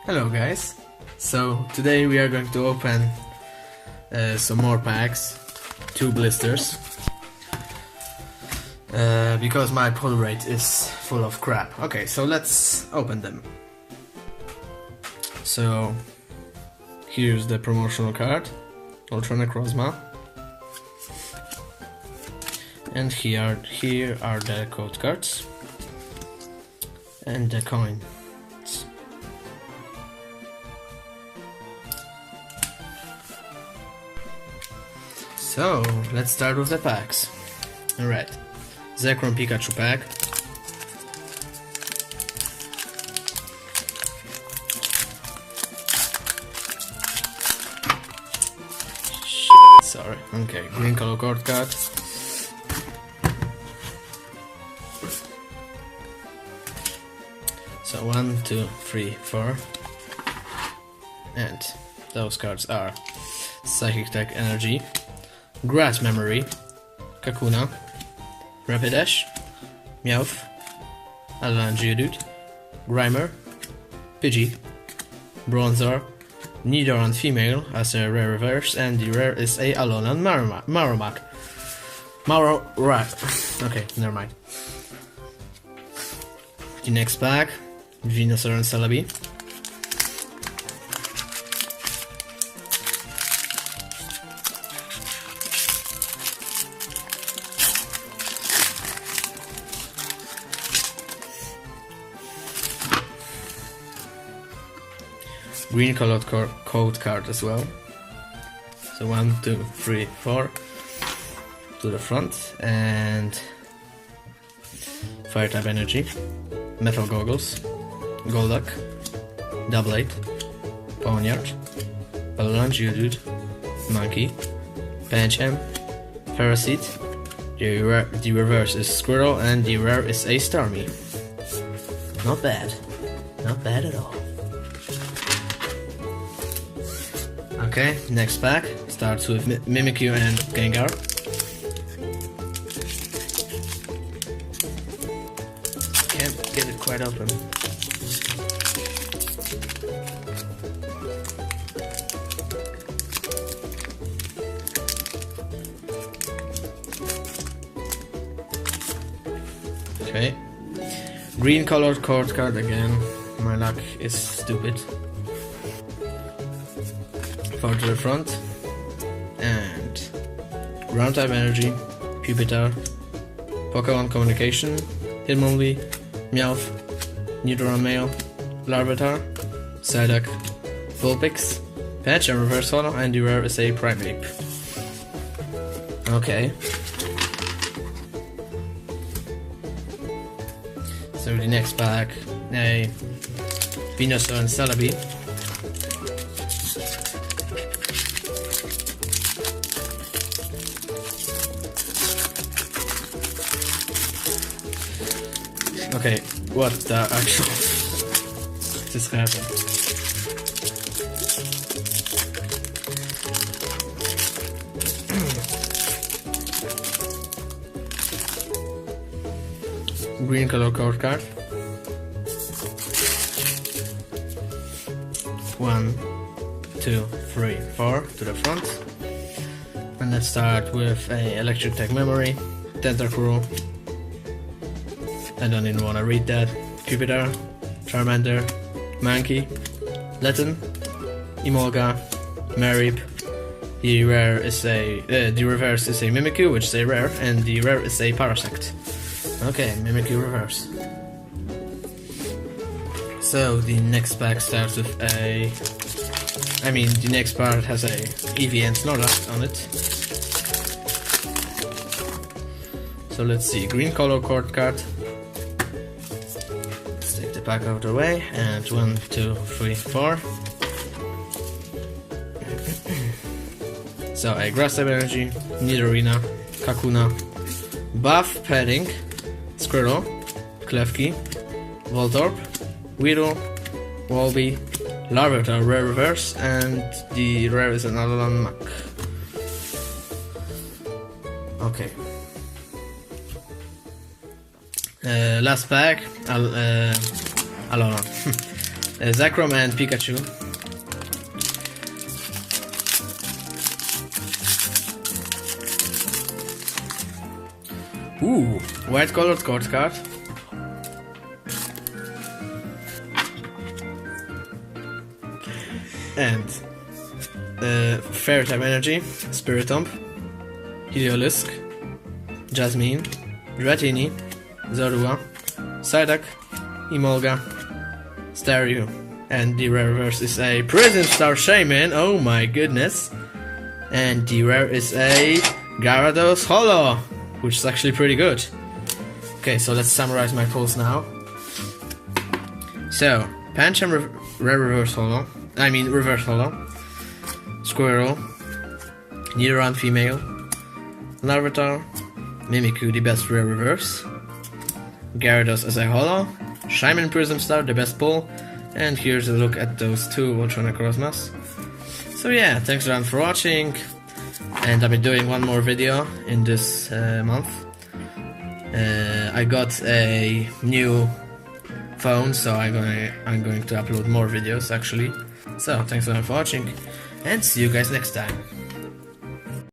Hello guys, so today we are going to open some more packs, 2 blisters, because my pull rate is full of crap. Okay, so let's open them. So here's the promotional card, Ultra Necrozma, and here are the code cards and the coin. So, let's start with the packs. Alright, Zekrom Pikachu pack. Shit, sorry. Okay, green color card card. So 1, 2, 3, 4. And those cards are Psychic Tech Energy, Grass Memory, Kakuna, Rapidash, Meowth, Alolan Geodude, Grimer, Pidgey, Bronzor, Nidoran Female as a rare reverse, and the rare is a Alolan Marowak. Okay, never mind. The next pack, Venusaur and Celebi. Green colored code card as well. So 1, 2, 3, 4 to the front, and Fire type Energy, Metal Goggles, Golduck, Doublade, Ponyard, Alolan Geodude, Monkey, Pancham, Ferroseed. The reverse is Squirtle, and the rare is a Starmie. Not bad. Not bad at all. Okay, next pack starts with Mimikyu and Gengar. Can't get it quite open. Okay, green colored card card again. My luck is stupid. 4 to the front, and Ground type Energy, Pupitar, Pokemon Communication, Hitmonlee, Meowth, Nidoran Male, Larvitar, Psyduck, Vulpix, Patch and Reverse Holo, and the rare is a Primeape. Okay. So the next pack, a Venusaur and Celebi. Okay, what the actual just happened? Green color code card. 1, 2, 3, 4 to the front. And let's start with a Electric Tech Memory, Tentacruel. I don't even want to read that. Pupitar, Charmander, Mankey, Litten, Emolga, Mareep. The rare is the reverse is a Mimikyu, which is a rare, and the rare is a Parasect. Okay, Mimikyu reverse. So the next pack starts with the next part has a Eevee and Snorlax on it. So let's see, green color card card. Back out of the way, and 1, 2, 3, 4. So a Grass type Energy, Nidorina, Kakuna, Buff Padding, Squirtle, Klefki, Voltorb, Weedle, Volby, Larvitar rare reverse, and the rare is an Alolan Muk. Okay. Last pack, Alolan. Zekrom and Pikachu. Ooh, white colored card card. And Fairy type energy, Spiritomb, Heliolisk, Jasmine, Dratini, Zorua, Psyduck, Emolga, Staryu, and the rare reverse is a Prism Star Shaman, oh my goodness. And the rare is a Gyarados Holo, which is actually pretty good. Okay, so let's summarize my pulls now. So, Pancham rare reverse Holo, reverse Holo, Squirrel, Nidoran female, Larvitar, Mimikyu, the best rare reverse, Gyarados as a holo, Shaymin Prism Star, the best pull, and here's a look at those two Ultra Necrozmas. So yeah, thanks everyone for watching, and I'll be doing one more video in this month. I got a new phone, so I'm going to upload more videos actually. So thanks everyone for watching, and see you guys next time.